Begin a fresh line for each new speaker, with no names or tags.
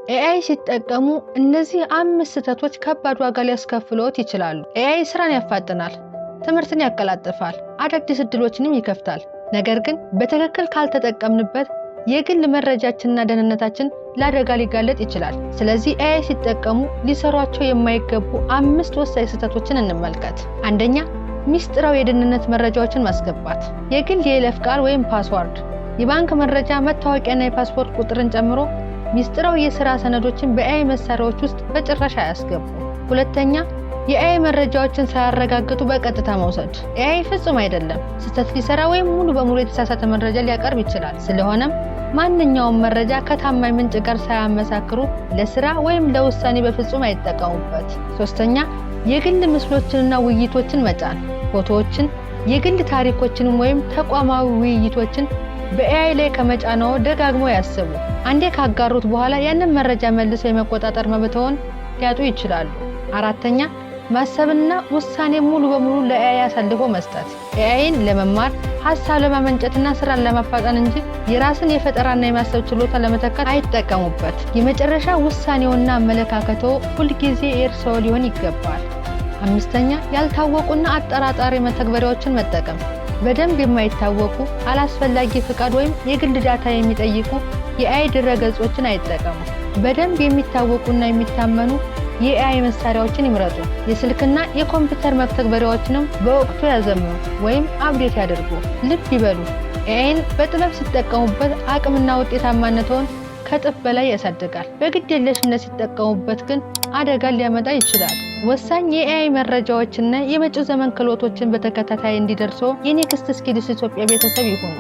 ኤአይ ሲጠቀሙ እነዚህ 5 ስህተቶች ከባድ ዋጋ ሊያስከፍሉት ይችላሉ። ኤአይ ስራን ያፋጥናል፣ ትምህርትን ያቀላጥፋል፣ አዳዲስ እድሎችንም ይከፍታል። ነገር ግን በትክክል ካልተጠቀምንበት የግል መረጃችንና ደህንነታችን ለአደጋ ሊጋለጥ ይችላል። ስለዚህ ኤአይ ሲጠቀሙ ሊሰሯቸው የማይገቡ 5 ወሳኝ ስህተቶችን እንመልከት። አንደኛ፣ ሚስጥራዊ የደህንነት መረጃዎችን ማስገባት። የግል የይለፍ ቃል ወይም ፓስወርድ፣ የባንክ መረጃ፣ መታወቂያና የፓስፖርት ቁጥርን ጨምሮ ሚስጥራዊ የሥራ ሰነዶችን በኤአይ መሳሪያዎች ውስጥ በጭራሽ አያስገቡ። ሁለተኛ፣ የኤአይ መረጃዎችን ሳያረጋግጡ በቀጥታ መውሰድ። ኤአይ ፍጹም አይደለም፣ ስህተት ሊሰራ ወይም ሙሉ በሙሉ የተሳሳተ መረጃ ሊያቀርብ ይችላል። ስለሆነም ማንኛውም መረጃ ከታማኝ ምንጭ ጋር ሳያመሳክሩ ለስራ ወይም ለውሳኔ በፍጹም አይጠቀሙበት። ሶስተኛ፣ የግል ምስሎችንና ውይይቶችን መጫን። ፎቶዎችን፣ የግል ታሪኮችን ወይም ተቋማዊ ውይይቶችን በኤአይ ላይ ከመጫነው ደጋግመው ያስቡ። አንዴ ካጋሩት በኋላ ያንን መረጃ መልሰው የመቆጣጠር መብትዎን ሊያጡ ይችላሉ። አራተኛ፣ ማሰብና ውሳኔ ሙሉ በሙሉ ለኤአይ አሳልፎ መስጠት። ኤአይን ለመማር፣ ሐሳብ ለማመንጨትና ስራን ለማፋጠን እንጂ የራስን የፈጠራና የማሰብ ችሎታ ለመተካት አይጠቀሙበት። የመጨረሻ ውሳኔውና አመለካከቶ ሁልጊዜ የእርስዎ ሊሆን ይገባል። አምስተኛ፣ ያልታወቁና አጠራጣሪ መተግበሪያዎችን መጠቀም። በደንብ የማይታወቁ አላስፈላጊ ፍቃድ ወይም የግል ዳታ የሚጠይቁ የኤአይ ድረገጾችን አይጠቀሙ። በደንብ የሚታወቁና የሚታመኑ የኤአይ መሳሪያዎችን ይምረጡ። የስልክና የኮምፒውተር መተግበሪያዎችንም በወቅቱ ያዘምኑ ወይም አፕዴት ያድርጉ። ልብ ይበሉ፣ ኤአይን በጥበብ ሲጠቀሙበት አቅምና ውጤታማነትዎን ከእጥፍ በላይ ያሳድጋል። በግዴለሽነት ሲጠቀሙበት ግን አደጋን ሊያመጣ ይችላል። ወሳኝ የኤአይ መረጃዎችና የመጪው ዘመን ክህሎቶችን በተከታታይ እንዲደርሱ የኔክስት ስኪልስ ኢትዮጵያ ቤተሰብ ይሁኑ።